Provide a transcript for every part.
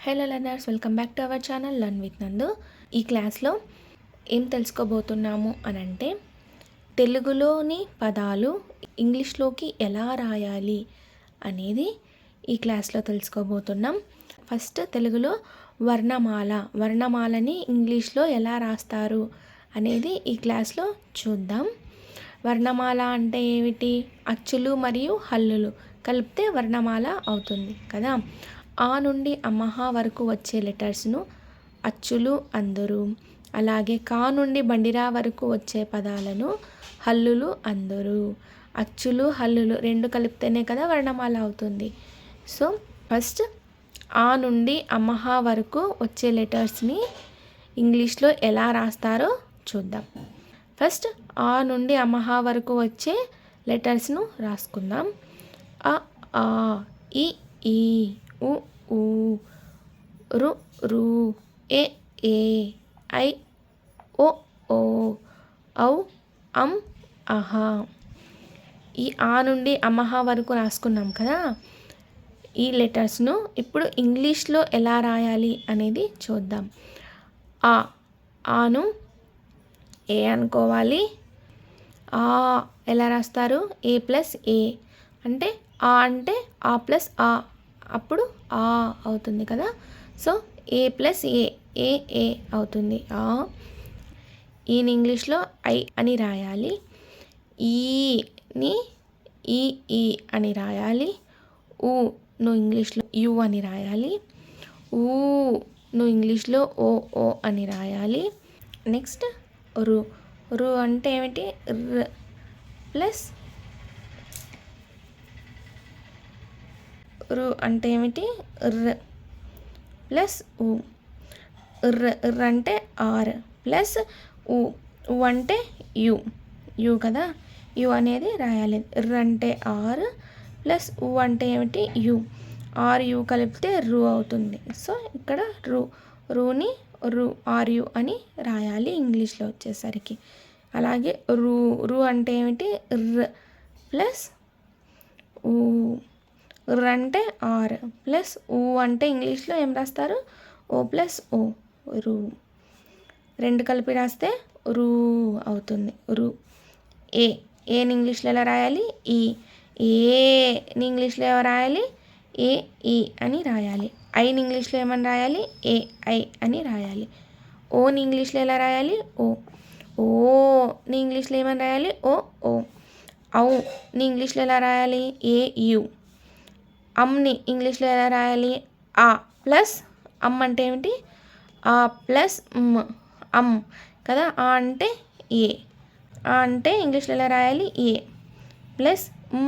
Hello learners, welcome back to our channel learn with నందు. ఈ క్లాస్లో ఏం తెలుసుకోబోతున్నాము అనంటే తెలుగులోని పదాలు ఇంగ్లీష్లోకి ఎలా రాయాలి అనేది ఈ క్లాస్లో తెలుసుకోబోతున్నాం. ఫస్ట్ తెలుగులో వర్ణమాలని ఇంగ్లీష్లో ఎలా రాస్తారు అనేది ఈ క్లాస్లో చూద్దాం. వర్ణమాల అంటే ఏమిటి? అచ్చులు మరియు హల్లులు కలిపితే వర్ణమాల అవుతుంది కదా. ఆ నుండి అమహ వరకు వచ్చే లెటర్స్ను అచ్చులు అందరు. అలాగే కా నుండి బండిరా వరకు వచ్చే పదాలను హల్లులు అందరు. అచ్చులు హల్లులు రెండు కలిపితేనే కదా వర్ణమాల అవుతుంది. సో ఫస్ట్ ఆ నుండి అమహ వరకు వచ్చే లెటర్స్ని ఇంగ్లీష్లో ఎలా రాస్తారో చూద్దాం. ఫస్ట్ ఆ నుండి అమహ వరకు వచ్చే లెటర్స్ను రాసుకుందాం. అ ఆ, ఇ ఈ, ఉ ఊ, రు రు, ఏ ఏ, ఐ ఓ ఓ, ఔ అం అహ. ఈ ఆ నుండి అమహ వరకు రాసుకున్నాం కదా. ఈ లెటర్స్ను ఇప్పుడు ఇంగ్లీష్లో ఎలా రాయాలి అనేది చూద్దాం. ఆను ఏ అనుకోవాలి. ఆ ఎలా రాస్తారు? ఏ ప్లస్ ఏ అంటే ఆ అంటే ఆ ప్లస్ ఆ, అప్పుడు ఆ అవుతుంది కదా. సో ఏ ప్లస్ ఏ ఏ ఏ అవుతుంది ఆ. ఈని ఇంగ్లీష్లో ఐ అని రాయాలి. ఈని ఈ ఈ అని రాయాలి. ఊను ఇంగ్లీష్లో యు అని రాయాలి. ఊను ఇంగ్లీష్లో ఓ ఓ అని రాయాలి. నెక్స్ట్ రు రు అంటే ఏమిటి? ర్ ప్లస్ రు అంటే ఏమిటి? ర్ ప్లస్ ఉ. ర్ అంటే ఆర్ ప్లస్ ఉ. ఉ అంటే యు. యు కదా, యు అనేది రాయాలి. ర్ అంటే ఆర్ ప్లస్ ఉ అంటే ఏమిటి? యు. ఆర్ యు కలిపితే రు అవుతుంది. సో ఇక్కడ రూని రు ఆర్ యు అని రాయాలి ఇంగ్లీష్లో వచ్చేసరికి. అలాగే రు అంటే ఏమిటి? ర్ ప్లస్ ఊ. ర్ అంటే ఆర్ ప్లస్ ఊ అంటే ఇంగ్లీష్లో ఏం రాస్తారు? ఓ ప్లస్ ఓ, రు. రెండు కలిపి రాస్తే రూ అవుతుంది. రు. ఏని ఇంగ్లీష్లో ఎలా రాయాలి? ఏని ఇంగ్లీష్లో ఎలా రాయాలి? ఏ ఈ అని రాయాలి. ఐని ఇంగ్లీష్లో ఏమని రాయాలి? ఏ ఐ అని రాయాలి. ఓని ఇంగ్లీష్లో ఎలా రాయాలి? ఓని ఇంగ్లీష్లో ఏమని రాయాలి? ఓ. ఔని ఇంగ్లీష్లో ఎలా రాయాలి? ఏ యు. అమ్ని ఇంగ్లీష్లో ఎలా రాయాలి? ఆ ప్లస్ అమ్ అంటే ఏమిటి? ఆ ప్లస్ అమ్ కదా. ఆ అంటే ఏ. ఆ అంటే ఇంగ్లీష్లో ఎలా రాయాలి? ఏ ప్లస్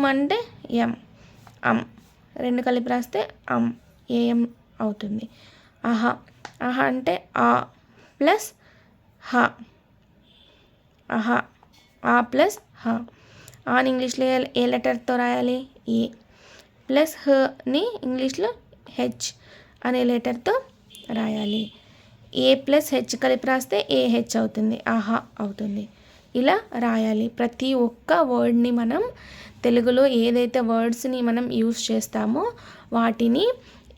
అంటే ఎం. అమ్ రెండు కలిపి రాస్తే అమ్ ఏఎం అవుతుంది. అహ అంటే ఆ ప్లస్ హ. అహ ఆ ప్లస్ హ. ఆని ఇంగ్లీష్లో ఏ లెటర్తో రాయాలి? ఏ ప్లస్ హని ఇంగ్లీష్లో హెచ్ అనే లెటర్తో రాయాలి. ఏ ప్లస్ హెచ్ కలిపి రాస్తే ఏహెచ్ అవుతుంది. ఆహా అవుతుంది. ఇలా రాయాలి. ప్రతి ఒక్క వర్డ్ని మనం తెలుగులో ఏదైతే వర్డ్స్ని మనం యూస్ చేస్తామో వాటిని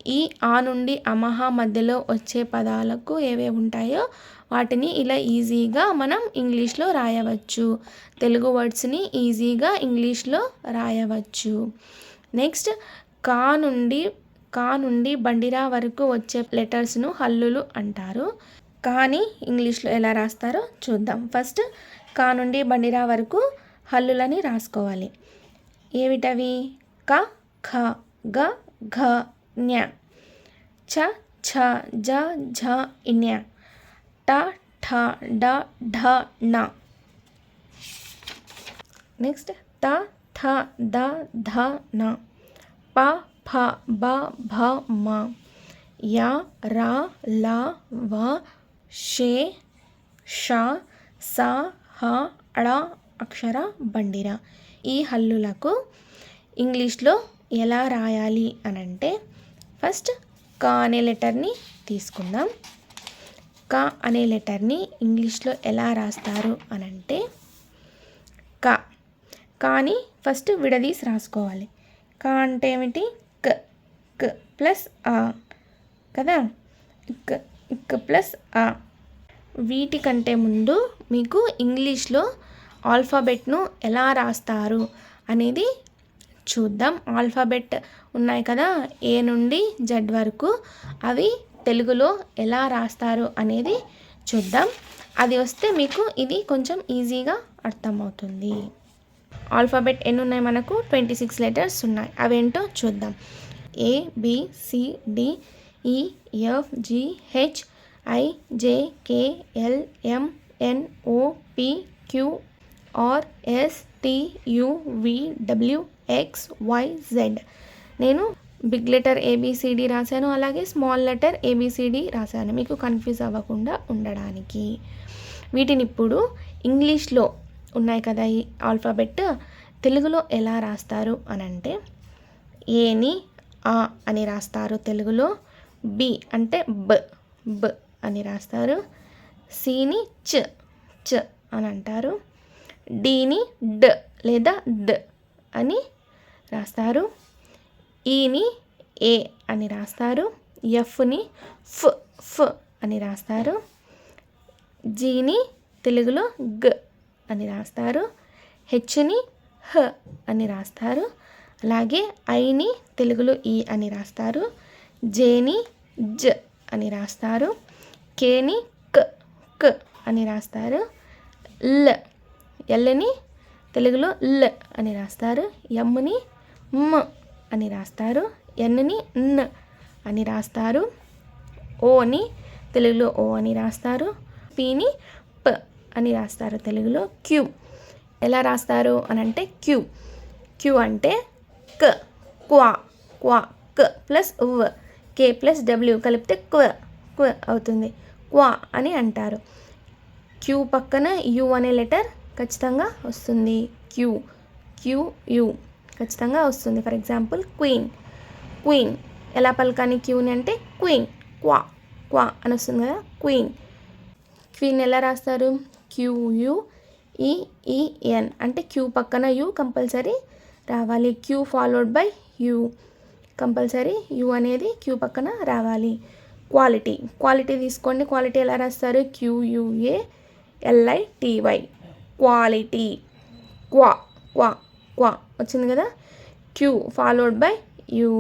ఈ ఆ నుండి అమహ మధ్యలో వచ్చే పదాలకు ఏవేవి ఉంటాయో వాటిని ఇలా ఈజీగా మనం ఇంగ్లీష్లో రాయవచ్చు. తెలుగు వర్డ్స్ని ఈజీగా ఇంగ్లీష్లో రాయవచ్చు. నెక్స్ట్ కా నుండి బండిరా వరకు వచ్చే లెటర్స్ను హల్లులు అంటారు. కానీ ఇంగ్లీష్లో ఎలా రాస్తారో చూద్దాం. ఫస్ట్ కా నుండి బండిరా వరకు హల్లులని రాసుకోవాలి. ఏమిటవి? క ఖ గ ఘ ఞ చ ఛ జ ఝ ఞ ట ఠ డ ఢ ణ. నెక్స్ట్ త థ ద ధ న ప ఫ బ భ మ య ర ల వ షే ష స హ ళ అక్షర బండిర. ఈ హల్లులకు ఇంగ్లీష్లో ఎలా రాయాలి అనంటే ఫస్ట్ క అనే లెటర్ని తీసుకుందాం. క అనే లెటర్ని ఇంగ్లీష్లో ఎలా రాస్తారు అనంటే కానీ ఫస్ట్ విడదీసి రాసుకోవాలి. క అంటే ఏమిటి? క్ ప్లస్ ఆ కదా. ఇక్ ఇక్ ప్లస్ ఆ. వీటికంటే ముందు మీకు ఇంగ్లీష్లో ఆల్ఫాబెట్ను ఎలా రాస్తారు అనేది చూద్దాం. ఆల్ఫాబెట్ ఉన్నాయి కదా, ఏ నుండి జెడ్ వరకు, అవి తెలుగులో ఎలా రాస్తారు అనేది చూద్దాం. అది వస్తే మీకు ఇది కొంచెం ఈజీగా అర్థమవుతుంది. ఆల్ఫాబెట్ ఎన్ని ఉన్నాయి మనకు? 26 లెటర్స్ ఉన్నాయి. అవేంటో చూద్దాం. A B C D E F G H I J K L M N O P Q R S T U V W X Y Z. నేను బిగ్ లెటర్ ఏబిసిడి రాశాను, అలాగే small letter A B C D రాశాను మీకు confuse అవ్వకుండా ఉండడానికి. వీటిని ఇప్పుడు ఇంగ్లీష్లో ఉన్నాయి కదా ఈ ఆల్ఫాబెట్, తెలుగులో ఎలా రాస్తారు అని అంటే, ఏని ఆ అని రాస్తారు తెలుగులో, బి అంటే బ బ అని రాస్తారు, సిని చ చ అని అంటారు, డిని డ్ లేదా డ్ అని రాస్తారు, ఈని ఏ అని రాస్తారు, ఎఫ్ని ఫ్ ఫ్ అని రాస్తారు, జీని తెలుగులో గ అని రాస్తారు, హెచ్ని హ అని రాస్తారు, అలాగే ఐని తెలుగులో ఈ అని రాస్తారు, జేని జ అని రాస్తారు, కేని క క అని రాస్తారు, ల్ ఎల్ని తెలుగులో ల్ అని రాస్తారు, ఎమ్ని మ్ అని రాస్తారు, ఎన్ని న్ అని రాస్తారు, ఓని తెలుగులో ఓ అని రాస్తారు, పీని ప అని రాస్తారు తెలుగులో. క్యూ ఎలా రాస్తారు అని అంటే, క్యూ క్యూ అంటే క క్వా క్వా క ప్లస్ వ్ కే ప్లస్ డబ్ల్యూ కలిపితే క్వ క్వ అవుతుంది, క్వా అని అంటారు. క్యూ పక్కన యు అనే లెటర్ ఖచ్చితంగా వస్తుంది. క్యూ క్యూ యు ఖచ్చితంగా వస్తుంది. ఫర్ ఎగ్జాంపుల్ క్వీన్, క్వీన్ ఎలా పలకాని క్యూని అంటే క్వీన్, క్వా క్వా అని వస్తుంది కదా, క్వీన్. క్వీన్ ఎలా రాస్తారు? QUEEN అంటే క్యూ పక్కన యూ కంపల్సరీ రావాలి. Q followed by U, compulsory U అనేది క్యూ పక్కన రావాలి. క్వాలిటీ, క్వాలిటీ తీసుకోండి. క్వాలిటీ ఎలా రాస్తారు? QUALITY, quality. క్వా క్వా క్వా వచ్చింది కదా. Q followed by U,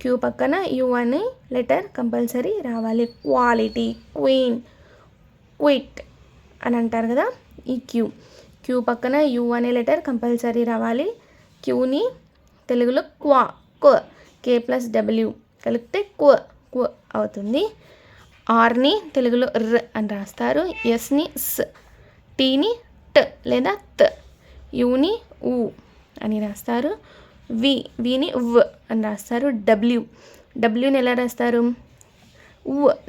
Q పక్కన యూ అనే లెటర్ కంపల్సరీ రావాలి. క్వాలిటీ. క్వీన్, క్విట్ అని అంటారు కదా, ఈ క్యూ క్యూ పక్కన యూ అనే లెటర్ కంపల్సరీ రావాలి. క్యూని తెలుగులో క్వా క్వ కే ప్లస్ డబ్ల్యూ కలిపితే క్వ క్వ అవుతుంది. ఆర్ని తెలుగులో ర్ అని రాస్తారు, ఎస్ని స్, టీని ట్ లేదా త, యూని ఊ అని రాస్తారు, వీని వ్ అని రాస్తారు, డబ్ల్యూని ఎలా రాస్తారు?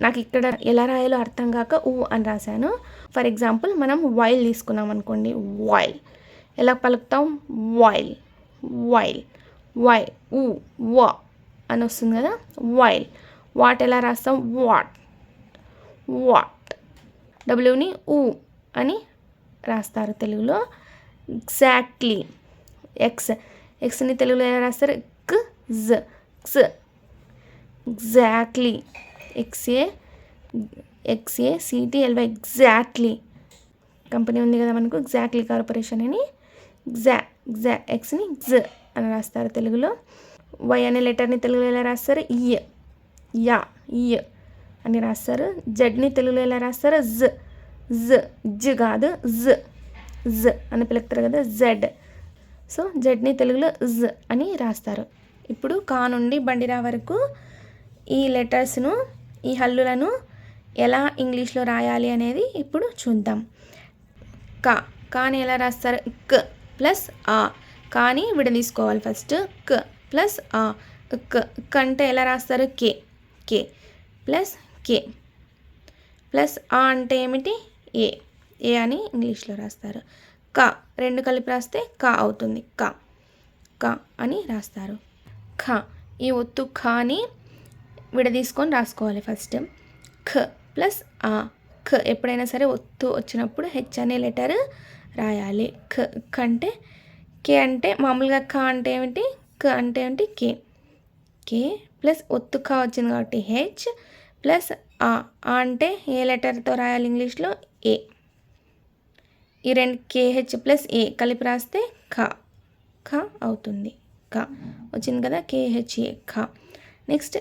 నాకు ఇక్కడ ఎలా రాయాలో అర్థం కాక అని రాశాను. ఫర్ ఎగ్జాంపుల్ మనం వైల్ తీసుకున్నాం అనుకోండి, వైల్ ఎలా పలుకుతాం? వైల్ వైల్ వై వా అని వస్తుంది కదా, వైల్. వాట్ ఎలా రాస్తాం? వాట్ డబ్ల్యూని అని రాస్తారు తెలుగులో. ఎగ్జాక్ట్లీ, ఎక్స్ని తెలుగులో ఎలా రాస్తారు? క్స్ ఎగ్జాక్ట్లీ, XACTLY ఎగ్జాక్ట్లీ. కంపెనీ ఉంది కదా మనకు, ఎగ్జాక్ట్లీ కార్పొరేషన్ అని. ఎక్స్ని గ్జ్ అని రాస్తారు తెలుగులో. వై అనే లెటర్ని తెలుగులో ఎలా రాస్తారు? ఇ అని రాస్తారు. జెడ్ని తెలుగులో ఎలా రాస్తారు? జ్ కాదు, జ్ అని పిలుస్తారు కదా, జెడ్. సో జెడ్ని తెలుగులో జ్ అని రాస్తారు. ఇప్పుడు కా నుండి బండిరా వరకు ఈ లెటర్స్ను, ఈ హల్లులను ఎలా ఇంగ్లీష్లో రాయాలి అనేది ఇప్పుడు చూద్దాం. కాని ఎలా రాస్తారు? క్ ప్లస్ ఆ. కానీ విడదీసుకోవాలి ఫస్ట్. క్ ప్లస్ ఆ. క్ అంటే ఎలా రాస్తారు? కే ప్లస్ కే ప్లస్ ఆ అంటే ఏమిటి? ఏ అని ఇంగ్లీష్లో రాస్తారు. రెండు కలిపి రాస్తే కా అవుతుంది. కా అని రాస్తారు. ఈ ఒత్తు ఖాని విడదీసుకొని రాసుకోవాలి ఫస్ట్. ఖ ప్లస్ ఆ. ఖ ఎప్పుడైనా సరే ఒత్తు వచ్చినప్పుడు హెచ్ అనే లెటర్ రాయాలి. ఖ అంటే కే అంటే మామూలుగా ఖ అంటే ఏమిటి? క అంటే ఏమిటి? కే ప్లస్ ఒత్తు ఖ వచ్చింది కాబట్టి హెచ్, ప్లస్ ఆ అంటే ఏ లెటర్తో రాయాలి ఇంగ్లీష్లో ఏ. ఈ రెండు కేహెచ్ ప్లస్ ఏ కలిపి రాస్తే ఖ అవుతుంది. ఖ వచ్చింది కదా, కేహెచ్ఏ ఖ. నెక్స్ట్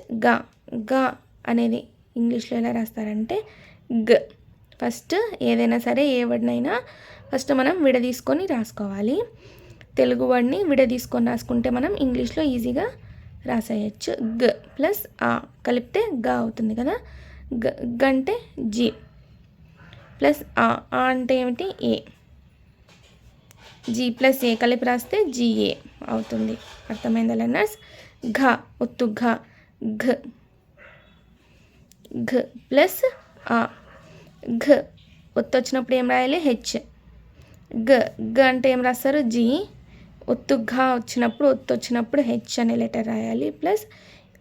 గా అనేది ఇంగ్లీష్లో ఎలా రాస్తారంటే గ. ఫస్ట్ ఏదైనా సరే ఏ వర్డ్నైనా ఫస్ట్ మనం విడదీసుకొని రాసుకోవాలి. తెలుగు వర్డ్ని విడదీసుకొని రాసుకుంటే మనం ఇంగ్లీష్లో ఈజీగా రాసేయచ్చు. గ ప్లస్ ఆ కలిపితే గా అవుతుంది కదా. గ అంటే జీ ప్లస్ ఆ అంటే ఏమిటి ఏ. జీ ప్లస్ ఏ కలిపి రాస్తే జిఏ అవుతుంది. అర్థమైందా లెర్నర్స్? ఒత్తు ఘ ప్లస్ ఆ. ఒత్తు వచ్చినప్పుడు ఏం రాయాలి? హెచ్. గ అంటే ఏం రాస్తారు? జీ. ఒత్తు వచ్చినప్పుడు హెచ్ అనే లెటర్ రాయాలి. ప్లస్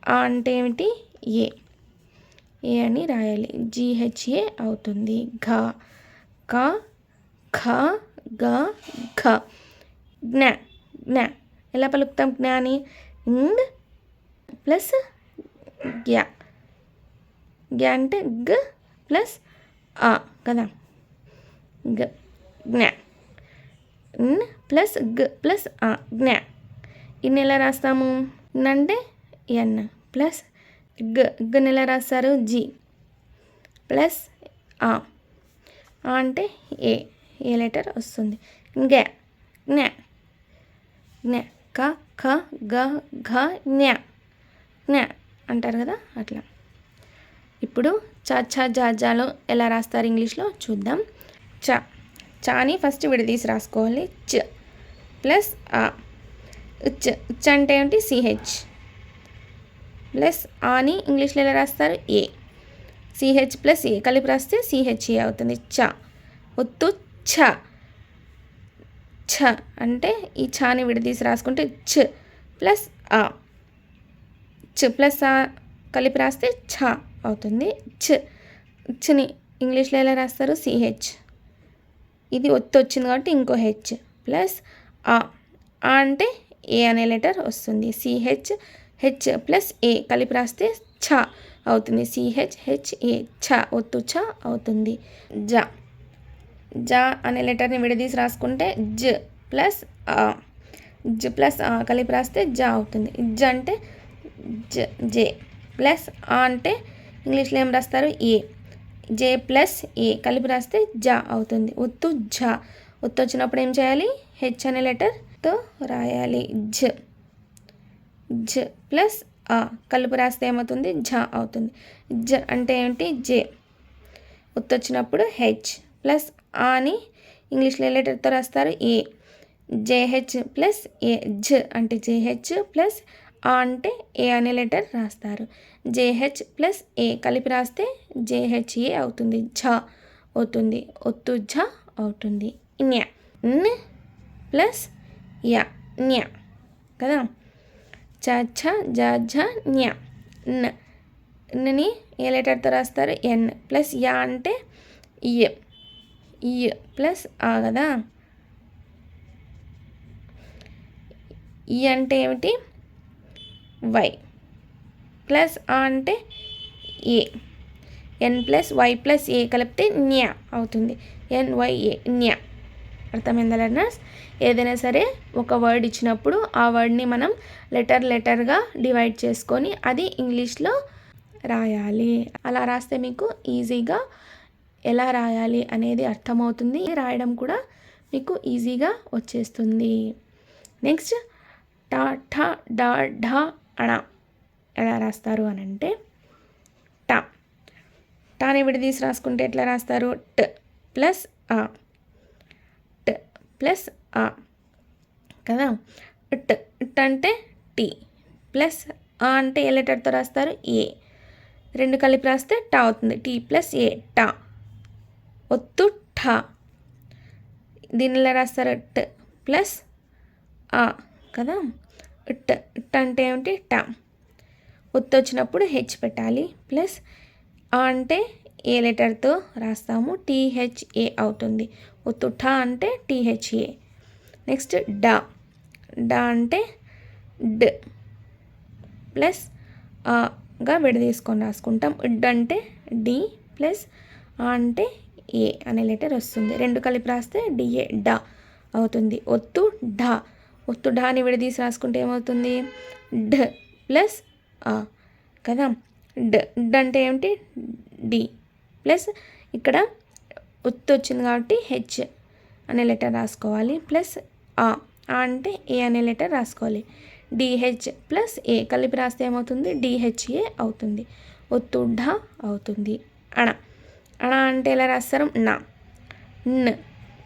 ఆ అంటే ఏమిటి? ఏ అని రాయాలి. జిహెచ్ఏ అవుతుంది. క ఘ. జ్ఞ ఎలా పలుకుతాం జ్ఞాని? ఇంగ్ ప్లస్ గ్యా. గ్యా అంటే గ ప్లస్ ఆ కదా. జ్ఞ ప్లస్ గ ప్లస్ ఆ జ్ఞ. ఇన్ని ఎలా రాస్తాము? అంటే ఎన్ ప్లస్ గని ఎలా రాస్తారు? జీ ప్లస్ ఆ అంటే ఏ లెటర్ వస్తుంది. జ్ఞ క ఘ జ్ఞ అంటారు కదా, అట్లా. ఇప్పుడు జాలో ఎలా రాస్తారు ఇంగ్లీష్లో చూద్దాం. చాని ఫస్ట్ విడదీసి రాసుకోవాలి. చ ప్లస్ ఆ. చ అంటే ఏంటి? సిహెచ్ ప్లస్ ఆని ఇంగ్లీష్లో ఎలా రాస్తారు? ఏ. సిహెచ్ ప్లస్ ఏ కలిపి రాస్తే సిహెచ్ఏ అవుతుంది. ఒత్తు ఛ అంటే ఈ ఛాని విడదీసి రాసుకుంటే ఛ ప్లస్ ఆ. చ ప్లస్ ఆ కలిపి రాస్తే ఛ అవుతుంది. ఛని ఇంగ్లీష్లో ఎలా రాస్తారు? సిహెచ్. ఇది ఒత్తు వచ్చింది కాబట్టి ఇంకో హెచ్ ప్లస్ ఆ అంటే ఏ అనే లెటర్ వస్తుంది. హెచ్ ప్లస్ ఏ కలిపి రాస్తే ఛ అవుతుంది. సిహెచ్ఏ ఛ ఒత్తు ఛ అవుతుంది. జ అనే లెటర్ని విడదీసి రాసుకుంటే జ ప్లస్ ఆ. జ ప్లస్ ఆ కలిపి రాస్తే జ అవుతుంది. జ అంటే జే ప్లస్ ఆ అంటే ఇంగ్లీష్లో ఏం రాస్తారు? ఏ. జే ప్లస్ ఏ కలిపి రాస్తే జ అవుతుంది. ఒత్తు ఒత్తు వచ్చినప్పుడు ఏం చేయాలి? హెచ్ అనే లెటర్తో రాయాలి. జ ప్లస్ ఆ కలిపి రాస్తే ఏమవుతుంది? జ అవుతుంది. జ అంటే ఏంటి? జే. ఒత్తు వచ్చినప్పుడు హెచ్ ప్లస్ ఆ అని ఇంగ్లీష్లో ఏ లెటర్తో రాస్తారు? ఏ. జేహెచ్ ప్లస్ ఏ. జ అంటే జేహెచ్ ప్లస్ ఆ అంటే ఏ అనే లెటర్ రాస్తారు. జేహెచ్ ప్లస్ ఏ కలిపి రాస్తే జేహెచ్ఏ అవుతుంది. ఝ అవుతుంది. ఒత్తు ఝ అవుతుంది. న్య ప్లస్ యా న్య కదా. జ న్య. ని ఏ లెటర్తో రాస్తారు? ఎన్ ప్లస్ యా అంటే ఇ ప్లస్ ఆ కదా. ఈ అంటే ఏమిటి? వై ప్లస్ ఆ అంటే ఏ. ఎన్ ప్లస్ వై ప్లస్ ఏ కలిపితే న్య అవుతుంది. NYA న్య. అర్థమైందా లెర్నర్స్? ఏదైనా సరే ఒక వర్డ్ ఇచ్చినప్పుడు ఆ వర్డ్ని మనం లెటర్గా డివైడ్ చేసుకొని అది ఇంగ్లీష్లో రాయాలి. అలా రాస్తే మీకు ఈజీగా ఎలా రాయాలి అనేది అర్థమవుతుంది. రాయడం కూడా మీకు ఈజీగా వచ్చేస్తుంది. నెక్స్ట్ ఠ ఢ అణ ఎలా రాస్తారు అని అంటే టాని విడదీసి రాసుకుంటే ఎట్లా రాస్తారు? ట్ ప్లస్ ఆ. ట్ ప్లస్ ఆ కదా. ట్ అంటే టీ ప్లస్ ఆ అంటే ఏ లెటర్తో రాస్తారు? ఏ. రెండు కలిపి రాస్తే టా అవుతుంది. టీ ప్లస్ ఏ టా. ఒత్తు ఠ. దీన్ని ఎలా రాస్తారు? ట్ ప్లస్ ఆ కదా. ట్ అంటే ఏమిటి? టా. ఒత్తు వచ్చినప్పుడు హెచ్ పెట్టాలి. ప్లస్ ఆ అంటే ఏ లెటర్తో రాస్తాము? THA అవుతుంది. ఒత్తు ఠ అంటే THA. నెక్స్ట్ డా అంటే డ్ ప్లస్ గా విడదీసుకొని రాసుకుంటాం. ఇడ్ అంటే డి ప్లస్ ఆ అంటే ఏ అనే లెటర్ వస్తుంది. రెండు కలిపి రాస్తే డిఏ డా అవుతుంది. ఒత్తు ఢా, ఒత్తు ఢాని విడదీసి రాసుకుంటే ఏమవుతుంది? ఢ ప్లస్ ఆ కదా. డ్ అంటే ఏమిటి? డి ప్లస్ ఇక్కడ ఒత్తు వచ్చింది కాబట్టి హెచ్ అనే లెటర్ రాసుకోవాలి. ప్లస్ ఆ అంటే ఏ అనే లెటర్ రాసుకోవాలి. డిహెచ్ ప్లస్ ఏ కలిపి రాస్తే ఏమవుతుంది? డిహెచ్ఏ అవుతుంది. ఒత్తు ఢ అవుతుంది. అణ, అణ అంటే ఎలా రాస్తారు? నా, న్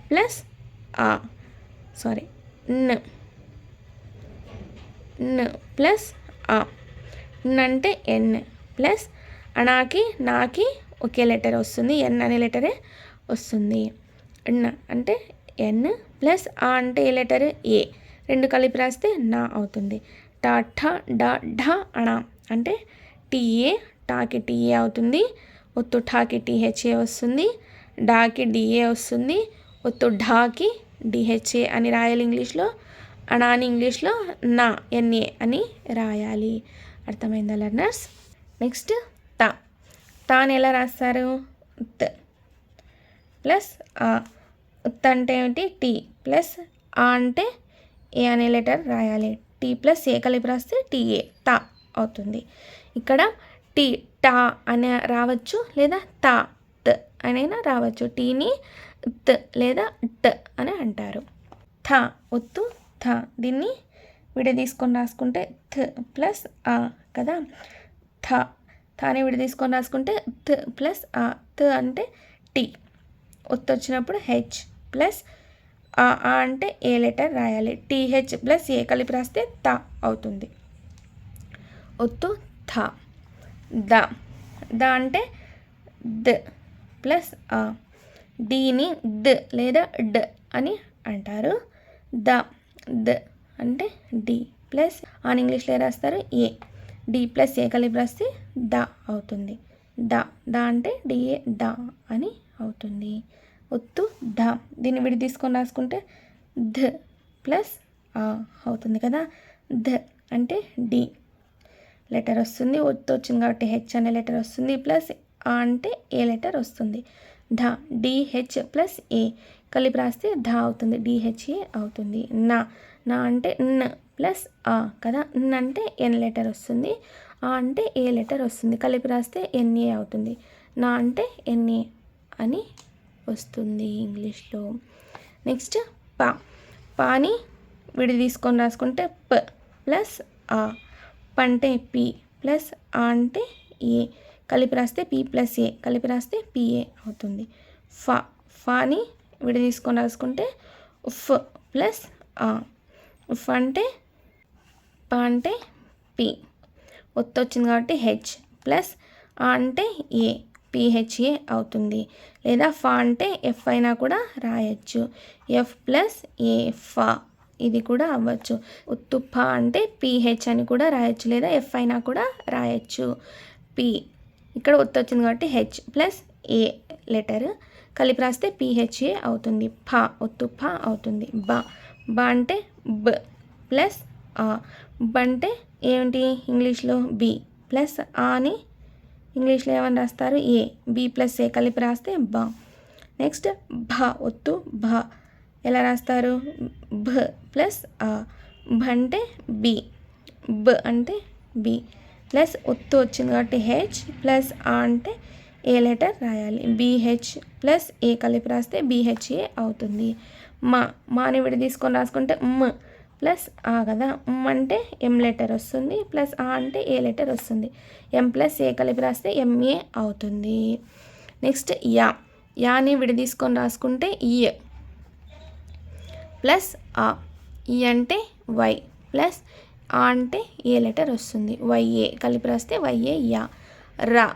ప్లస్ ఆ సారీ న్, న్ ప్లస్ ఆ, న్ అంటే ఎన్ ప్లస్ అణాకి నాకి ఒకే లెటర్ వస్తుంది, ఎన్ అనే లెటరే వస్తుంది. న్ అంటే ఎన్ ప్లస్ ఆ అంటే ఏ లెటర్? ఏ. రెండు కలిపి రాస్తే నా అవుతుంది. టా ఠ డా ఢ అణ అంటే టీఏ, టాకి టీఏ అవుతుంది. ఒత్తు ఠాకి టీహెచ్ఏ వస్తుంది. డాకి డిఏ వస్తుంది. ఒత్తు ఢాకి డిహెచ్ఏ అని రాయాలి ఇంగ్లీష్లో. అణాని ఇంగ్లీష్లో నా ఎన్ఏ అని రాయాలి. అర్థమైందా లెర్నర్స్? నెక్స్ట్ తా. తాని ఎలా రాస్తారు? త్ ప్లస్ ఆ. ఉత్ అంటే ఏమిటి? టీ ప్లస్ ఆ అంటే ఏ అనే లెటర్ రాయాలి. టీ ప్లస్ ఏ కలిపి రాస్తే టీఏ తా అవుతుంది. ఇక్కడ టీ టా అనే రావచ్చు, లేదా తా త్ అనైనా రావచ్చు. టీని త్ లేదా ట్ అని అంటారు. థ ఒత్తు థ, దీన్ని విడదీసుకొని రాసుకుంటే థ్ ప్లస్ ఆ కదా. థ, థాని విడదీసుకొని రాసుకుంటే థ్ ప్లస్ ఆ. థ్ అంటే టీ, ఒత్తు వచ్చినప్పుడు హెచ్ ప్లస్ ఆ అంటే ఏ లెటర్ రాయాలి. టీహెచ్ ప్లస్ ఏ కలిపి రాస్తే తా అవుతుంది. ఒత్తు థ. ద, ద అంటే ద ప్లస్ ఆ. డీని డ్ లేదా డ్ అని అంటారు. ద, ద అంటే డి ప్లస్ ఆన్ ఇంగ్లీష్లో రాస్తారు ఏ. డి ప్లస్ ఏ కలిపి రాస్తే ద అవుతుంది. ద, ద అంటే డిఏ ద అని అవుతుంది. ఒత్తు ధ, దీన్ని విడి తీసుకొని రాసుకుంటే ధ ప్లస్ ఆ అవుతుంది కదా. ధ అంటే డి లెటర్ వస్తుంది. ఒత్తు వచ్చింది కాబట్టి హెచ్ అనే లెటర్ వస్తుంది. ప్లస్ ఆ అంటే ఏ లెటర్ వస్తుంది. ధ, డిహెచ్ ప్లస్ ఏ కలిపి రాస్తే ధ అవుతుంది. డిహెచ్ఏ అవుతుంది. నా, నా అంటే న్ ప్లస్ ఆ కదా. న్ అంటే ఎన్ లెటర్ వస్తుంది. ఆ అంటే ఏ లెటర్ వస్తుంది. కలిపి రాస్తే ఎన్ఏ అవుతుంది. నా అంటే ఎన్ఏ అని వస్తుంది ఇంగ్లీష్లో. నెక్స్ట్ పా. పాని విడి తీసుకొని రాసుకుంటే ప ప్లస్ ఆ. ప అంటే పి ప్లస్ ఆ అంటే ఏ కలిపి రాస్తే పి ప్లస్ ఏ కలిపి రాస్తే పిఏ అవుతుంది. ఫా. ఫాని విడి తీసుకొని రాసుకుంటే ఉఫ్ ప్లస్ ఆ. ఉఫ్ అంటే ప అంటే పి, ఒత్తు వచ్చింది కాబట్టి హెచ్ ప్లస్ ఆ అంటే ఏ పిహెచ్ఏ అవుతుంది. లేదా ఫా అంటే ఎఫ్ అయినా కూడా రాయొచ్చు. ఎఫ్ ప్లస్ ఏ ఫా, ఇది కూడా అవ్వచ్చు. ఉత్తు ఫా అంటే పిహెచ్ అని కూడా రాయొచ్చు, లేదా ఎఫ్ అయినా కూడా రాయొచ్చు. పి, ఇక్కడ ఒత్తు వచ్చింది కాబట్టి హెచ్ ప్లస్ ఏ లెటర్ కలిపి రాస్తే పిహెచ్ఏ అవుతుంది. ఫా, ఒత్తు ఫా అవుతుంది. బా. బా అంటే బ ప్లస్ ఆ. బ అంటే ఏమిటి ఇంగ్లీష్లో? బి ప్లస్ ఆ అని ఇంగ్లీష్లో ఏమని రాస్తారు? ఏ. బి ప్లస్ ఏ కలిపి రాస్తే బా. నెక్స్ట్ భ, ఒత్తు భ ఎలా రాస్తారు? భ ప్లస్ ఆ. భ అంటే బి, బ అంటే బి ప్లస్ ఒత్తు వచ్చింది కాబట్టి హెచ్ ప్లస్ ఆ అంటే ఏ లెటర్ రాయాలి. బిహెచ్ ప్లస్ ఏ కలిపి రాస్తే బిహెచ్ఏ అవుతుంది. మా, మాని విడి తీసుకొని రాసుకుంటే మ్ ప్లస్ ఆ కదా. అంటే ఎం లెటర్ వస్తుంది. ప్లస్ ఆ అంటే ఏ లెటర్ వస్తుంది. ఎం ప్లస్ ఏ కలిపి రాస్తే ఎంఏ అవుతుంది. Next yeah. యాని విడి తీసుకొని రాసుకుంటే ఈ ప్లస్ ఆ. ఈ అంటే వై ప్లస్ ఆ అంటే ఏ లెటర్ వస్తుంది. వైఏ కలిపి రాస్తే వైఏ యా. రా.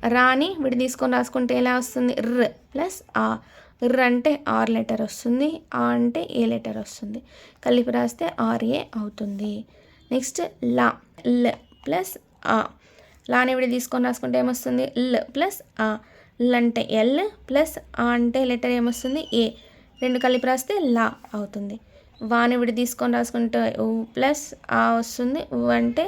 రాని విడి తీసుకొని రాసుకుంటే ఎలా వస్తుంది? ర్ ప్లస్ ఆ. ర్ అంటే ఆర్ లెటర్ వస్తుంది. ఆ అంటే ఏ లెటర్ వస్తుంది. కలిపి రాస్తే ఆర్ఏ అవుతుంది. Next law. ల్ ప్లస్ ఆ. లాని విడి తీసుకొని రాసుకుంటే ఏమొస్తుంది? ల్ ప్లస్ ఆ. ల్ అంటే ఎల్ ప్లస్ ఆ అంటే లెటర్ ఏమొస్తుంది? ఏ. రెండు కలిపి రాస్తే లా అవుతుంది. వాని విడి తీసుకొని రాసుకుంటే ఉ ప్లస్ ఆ వస్తుంది. ఉ అంటే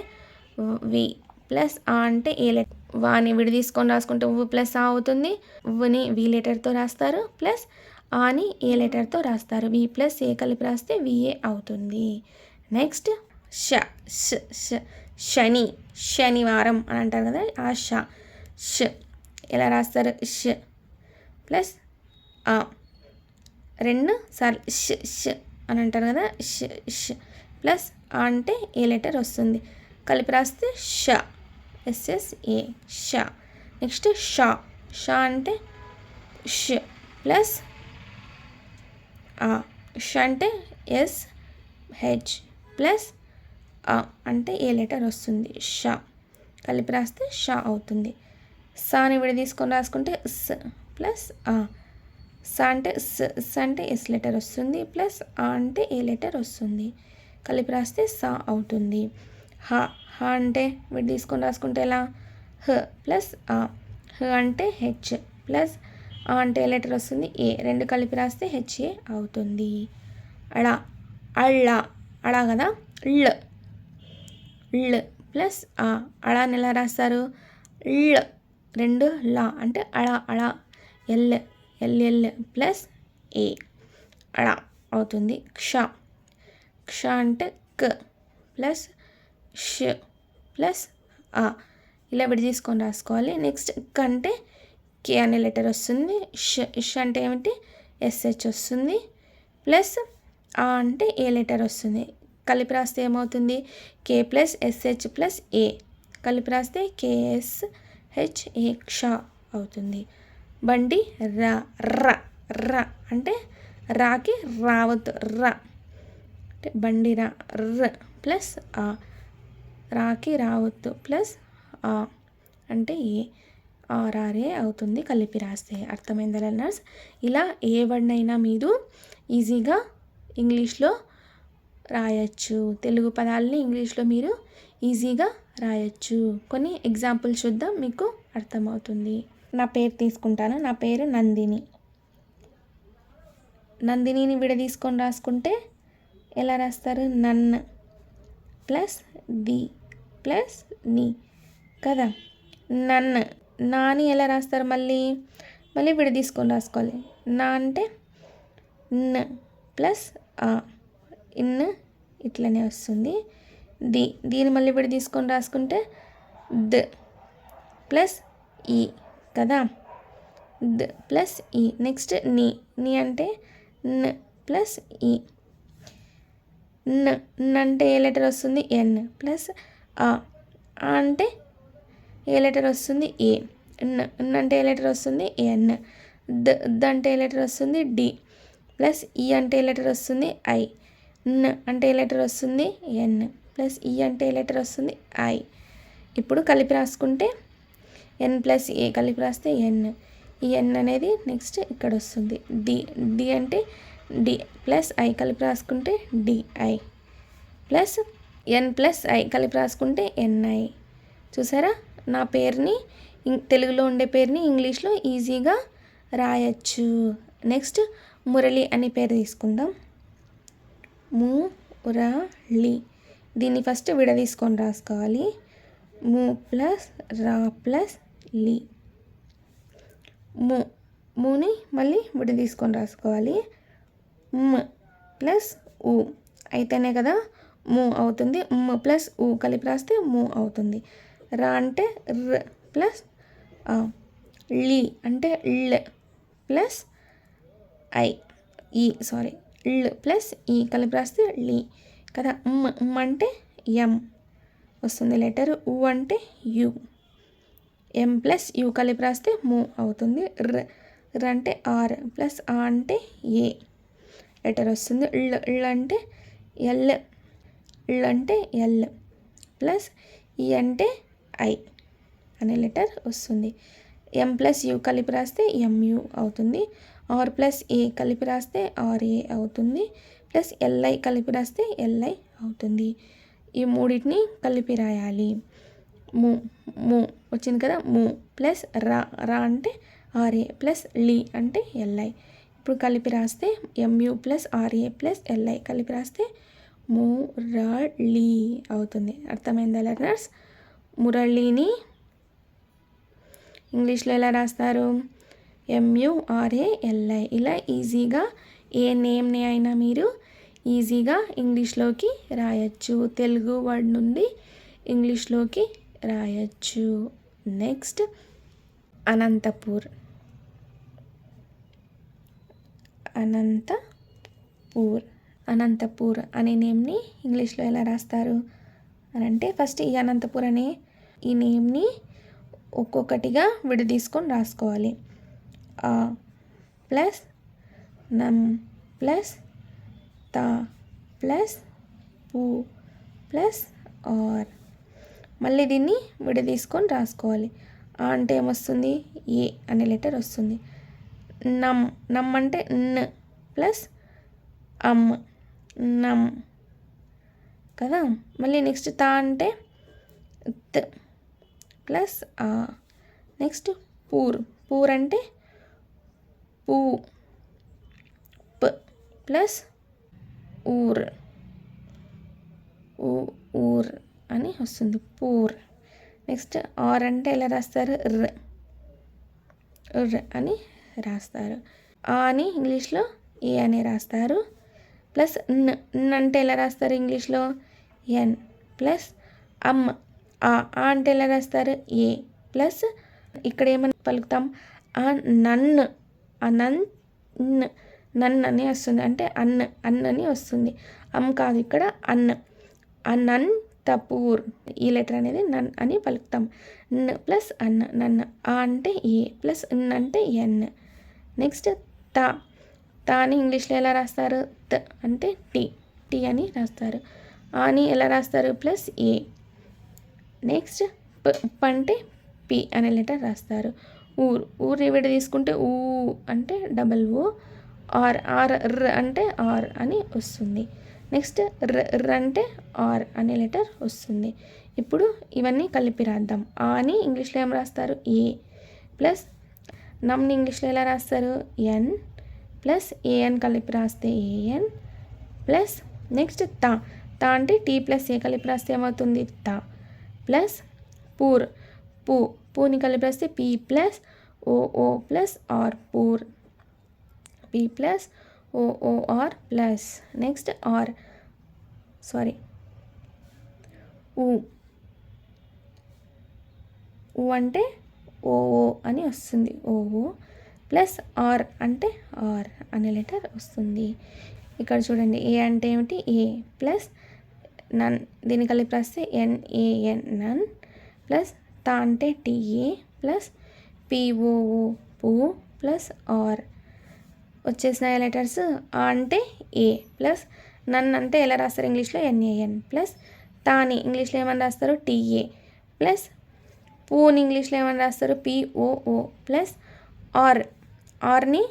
వి ప్లస్ ఆ అంటే ఏ లెటర్. వాని విడి తీసుకొని రాసుకుంటే ఉ ప్లస్ ఆ అవుతుంది. ఉని వి లెటర్తో రాస్తారు, ప్లస్ ఆని ఏ లెటర్తో రాస్తారు. వి ప్లస్ ఏ కలిపి రాస్తే విఏ అవుతుంది. నెక్స్ట్ ష ష ష శని, శనివారం అని అంటారు కదా, ఆ ష ష ఎలా రాస్తారు, ష ప్లస్ ఆ రెండు సార్లు ష ష అని అంటారు కదా, ష ష ప్లస్ ఆ అంటే ఏ లెటర్ వస్తుంది, కలిపి రాస్తే ష ఎస్ఎస్ఏ ష. నెక్స్ట్ షా, షా అంటే ష ప్లస్ ఆ, ష అంటే ఎస్ హెచ్ ప్లస్ ఆ అంటే ఏ లెటర్ వస్తుంది, ష కలిపి రాస్తే ష అవుతుంది. సాని విడ తీసుకొని రాసుకుంటే స్ ప్లస్ ఆ, స అంటే స్ అంటే ఎస్ లెటర్ వస్తుంది, ప్లస్ ఆ అంటే ఏ లెటర్ వస్తుంది, కలిపి రాస్తే సా అవుతుంది. హ, హ అంటే విడ తీసుకొని రాసుకుంటే ఎలా, హ ప్లస్ ఆ, హ అంటే హెచ్ ప్లస్ ఆ అంటే ఏ లెటర్ వస్తుంది, ఏ, రెండు కలిపి రాస్తే హెచ్ఏ అవుతుంది. అళ, అళ్ళ, అళ కదా, ళ్ ళ్ ప్లస్ ఆ, అళని ఎలా రాస్తారు, ళ్ రెండు లా అంటే అళ అళ, ఎల్ ఎల్ ప్లస్ ఏ అళ అవుతుంది. క్ష, క్ష అంటే క్ ప్లస్ ష్ ప్లస్ ఆ, ఇలా విడి తీసుకొని రాసుకోవాలి. నెక్స్ట్ క్ అంటే కే అనే లెటర్ వస్తుంది, ష్ అంటే ఏమిటి ఎస్హెచ్ వస్తుంది, ప్లస్ ఆ అంటే ఏ లెటర్ వస్తుంది, కలిపి రాస్తే ఏమవుతుంది, కే ప్లస్ ఎస్హెచ్ ప్లస్ ఏ కలిపి రాస్తే కేఎస్ హెచ్ఏ క్ష అవుతుంది. బండి ర, ర ర అంటే రాకి రావద్దు, ర అంటే బండి రా, ర ప్లస్ ఆ, రాకి రావద్దు ప్లస్ ఆ అంటే ఏ, ఆర్ఆర్ఏ అవుతుంది కలిపి రాస్తే. అర్థమైందా లెర్నర్స్? ఇలా ఏ వర్డ్ అయినా మీరు ఈజీగా ఇంగ్లీష్లో రాయొచ్చు. తెలుగు పదాలని ఇంగ్లీష్లో మీరు ఈజీగా రాయొచ్చు. కొన్ని ఎగ్జాంపుల్ చూద్దాం, మీకు అర్థమవుతుంది. నా పేరు తీసుకుంటాను. నా పేరు నందిని. నందినిని విడ తీసుకొని రాసుకుంటే ఎలా రాస్తారు, నన్ ప్లస్ ది ప్లస్ ని కదా. నన్, నాని ఎలా రాస్తారు, మళ్ళీ విడ తీసుకొని రాసుకోవాలి. నా అంటే న్ ప్లస్ ఆ, ఇన్ ఇట్లనే వస్తుంది. దీని మళ్ళీ విడ తీసుకొని రాసుకుంటే ద ప్లస్ ఈ కదా, ద ప్లస్ ఈ. నెక్స్ట్ నీ అంటే న్ ప్లస్ ఈ. న్ అంటే ఏ లెటర్ వస్తుంది, ఎన్ ప్లస్ ఆ అంటే ఏ లెటర్ వస్తుంది, ఏ. న్ అంటే ఏ లెటర్ వస్తుంది, ఎన్. ద అంటే ఏ లెటర్ వస్తుంది, డి ప్లస్ ఈ అంటే ఏ లెటర్ వస్తుంది, ఐ. న్ అంటే ఏ లెటర్ వస్తుంది, ఎన్ ప్లస్ ఈ అంటే ఏ లెటర్ వస్తుంది, ఐ. ఇప్పుడు కలిపి రాసుకుంటే ఎన్ ప్లస్ ఏ కలిపి రాస్తే ఎన్. ఈ ఎన్ అనేది నెక్స్ట్ ఇక్కడ వస్తుంది. డి అంటే డి ప్లస్ ఐ కలిపి రాసుకుంటే D I plus N plus I కలిపి రాసుకుంటే ఎన్ఐ. చూసారా, నా పేరుని తెలుగులో ఉండే పేరుని ఇంగ్లీష్లో ఈజీగా రాయచ్చు. నెక్స్ట్ మురళి అనే పేరు తీసుకుందాం. మురళి, దీన్ని ఫస్ట్ విడ తీసుకొని రాసుకోవాలి. ము ప్లస్ రా ప్లస్ లి. మూని మళ్ళీ విడ తీసుకొని రాసుకోవాలి. మ్ ప్లస్ ఉ అయితేనే కదా ము అవుతుంది. మ్ ప్లస్ ఉ కలిపి రాస్తే ము అవుతుంది. రా అంటే ర్ ప్లస్ లి అంటే ల్ ప్లస్ ఐ ఈ ల్ ప్లస్ ఈ కలిపి రాస్తే లి కదా. మ్ అంటే ఎం వస్తుంది లెటర్. ఉ అంటే యు, ఎం ప్లస్ యు కలిపి రాస్తే ము అవుతుంది. ర్ అంటే ఆర్ ప్లస్ ఆ అంటే ఏ లెటర్ వస్తుంది. ల్ అంటే ఎల్, ల్ అంటే ఎల్ ప్లస్ ఈ అంటే ఐ అనే లెటర్ వస్తుంది. ఎం ప్లస్ యు కలిపి రాస్తే ఎంయు అవుతుంది. ఆర్ ప్లస్ ఏ కలిపి రాస్తే ఆర్ఏ అవుతుంది. ప్లస్ ఎల్ఐ కలిపి రాస్తే ఎల్ఐ అవుతుంది. ఈ మూడింటిని కలిపి రాయాలి. ము వచ్చింది కదా, ము ప్లస్ రా అంటే ఆర్ఏ ప్లస్ లి అంటే ఎల్ఐ. ఇప్పుడు కలిపి రాస్తే M U plus R A plus L I కలిపి రాస్తే మురళి అవుతుంది. అర్థమైందా లెర్నర్స్? మురళిని ఇంగ్లీష్లో ఎలా రాస్తారు? MURALI. ఇలా ఈజీగా ఏ నేమ్ని అయినా మీరు ఈజీగా ఇంగ్లీష్లోకి రాయొచ్చు. తెలుగు వర్డ్ నుండి ఇంగ్లీష్లోకి రాయొచ్చు. నెక్స్ట్ అనంతపూర్. అనంతపూర్ అనే నేమ్ని ఇంగ్లీష్లో ఎలా రాస్తారు అని అంటే, ఫస్ట్ ఈ అనంతపూర్ అనే ఈ నేమ్ని ఒక్కొక్కటిగా విడదీసుకొని రాసుకోవాలి. ఆ ప్లస్ నం ప్లస్ తా ప్లస్ పు ప్లస్ ఆర్. మళ్ళీ దీన్ని విడదీసుకొని రాసుకోవాలి. ఆ అంటే ఏమొస్తుంది? ఏ అనే లెటర్ వస్తుంది. నమ్ అంటే న్ ప్లస్ నమ్ కదా. మళ్ళీ నెక్స్ట్ తా అంటే త్ ప్లస్ ఆ. నెక్స్ట్ పూర్ అంటే పూ ప్లస్ ఊర్ అని వస్తుంది, పూర్. నెక్స్ట్ ఆర్ అంటే ఎలా రాస్తారు? ర్ అని రాస్తారు. ఆ అని ఇంగ్లీష్లో ఏ అని రాస్తారు. ప్లస్ న్ అంటే ఎలా రాస్తారు ఇంగ్లీష్లో? ఎన్. ప్లస్ ఆ అంటే ఎలా రాస్తారు? ఏ. ప్లస్ ఇక్కడ ఏమని పలుకుతాం? నన్ను అని వస్తుంది, అంటే అన్ అని వస్తుంది. కాదు, ఇక్కడ అనంతపూర్. ఈ లెటర్ అనేది నన్ అని పలుకుతాం. న్ ప్లస్ నన్ను. ఆ అంటే ఏ ప్లస్ న్ అంటే ఎన్. నెక్స్ట్ తాని ఇంగ్లీష్లో ఎలా రాస్తారు? అంటే టీ అని రాస్తారు. అని ఎలా రాస్తారు? ప్లస్ ఏ. నెక్స్ట్ అంటే పి అనే లెటర్ రాస్తారు. ఊరు విడ తీసుకుంటే ఊ అంటే డబల్ ఓ. ర్ అంటే ఆర్ అని వస్తుంది. నెక్స్ట్ ర్ అంటే ఆర్ అనే లెటర్ వస్తుంది. ఇప్పుడు ఇవన్నీ కలిపి రాద్దాం. ఆ అని ఇంగ్లీష్లో ఏం రాస్తారు? ఏ. ప్లస్ నమ్ని ఇంగ్లీష్లో ఎలా రాస్తారు? ఎన్. ప్లస్ ఏఎన్ కలిపి రాస్తే ఏఎన్. ప్లస్ నెక్స్ట్ తా అంటే టీ ప్లస్ ఏ కలిపి రాస్తే ఏమవుతుంది? తా. ప్లస్ పూని కలిపి రాస్తే P plus O plus R, poor. P plus O R plus. Next ఊ అంటే ఓఓ అని వస్తుంది, ఓఓ. ప్లస్ ఆర్ అంటే ఆర్ అనే లెటర్ వస్తుంది. ఇక్కడ చూడండి, ఏ అంటే ఏమిటి? ఏ. ప్లస్ నన్, దీన్ని కలిపి రాస్తే NAN నన్. ప్లస్ తా అంటే TA. ప్లస్ POO పూ. ప్లస్ ఆర్ వచ్చేసిన లెటర్స్. ఆ అంటే ఏ. ప్లస్ నన్ అంటే ఎలా రాస్తారు ఇంగ్లీష్లో? NAN. ప్లస్ తాని ఇంగ్లీష్లో ఏమని రాస్తారు? TA. ప్లస్ పూని ఇంగ్లీష్లో ఏమని రాస్తారు? POO. ప్లస్ ఆర్ని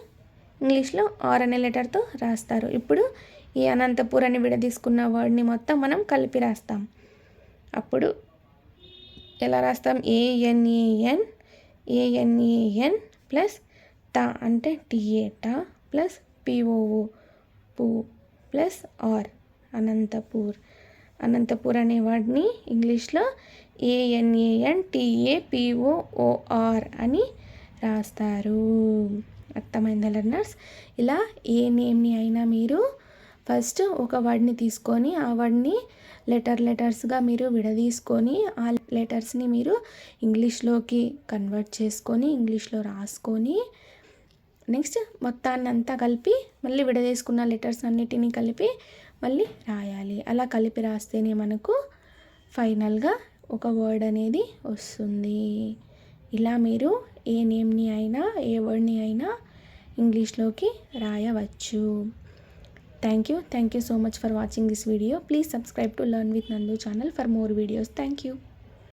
ఇంగ్లీష్లో ఆర్ అనే లెటర్తో రాస్తారు. ఇప్పుడు ఈ అనంతపూర్ అని విడదీసుకున్న వర్డ్ని మొత్తం మనం కలిపి రాస్తాం. అప్పుడు ఎలా రాస్తాం? ANAN ప్లస్ తా అంటే TA టా. ప్లస్ POO పూ. ప్లస్ ఆర్ అనంతపూర్ అనే వర్డ్ని ఇంగ్లీష్లో ANANTAPOOR అని రాస్తారు. అర్థమైందా లెర్నర్స్? ఇలా ఏ నేమ్ని అయినా మీరు ఫస్ట్ ఒక వర్డ్ని తీసుకొని ఆ వర్డ్ని లెటర్స్గా మీరు విడదీసుకొని ఆ లెటర్స్ని మీరు ఇంగ్లీష్లోకి కన్వర్ట్ చేసుకొని ఇంగ్లీష్లో రాసుకొని నెక్స్ట్ మొత్తాన్ని అంతా కలిపి మళ్ళీ విడదీసుకున్న లెటర్స్ అన్నిటినీ కలిపి మళ్ళీ రాయాలి. అలా కలిపి రాస్తేనే మనకు ఫైనల్గా ఒక వర్డ్ అనేది వస్తుంది. ఇలా మీరు ఏ నేమ్ని అయినా ఏ వర్డ్ని అయినా ఇంగ్లీష్లోకి రాయవచ్చు. Thank you so much for watching this video. Please subscribe to learn with Nandu channel for more videos. Thank you.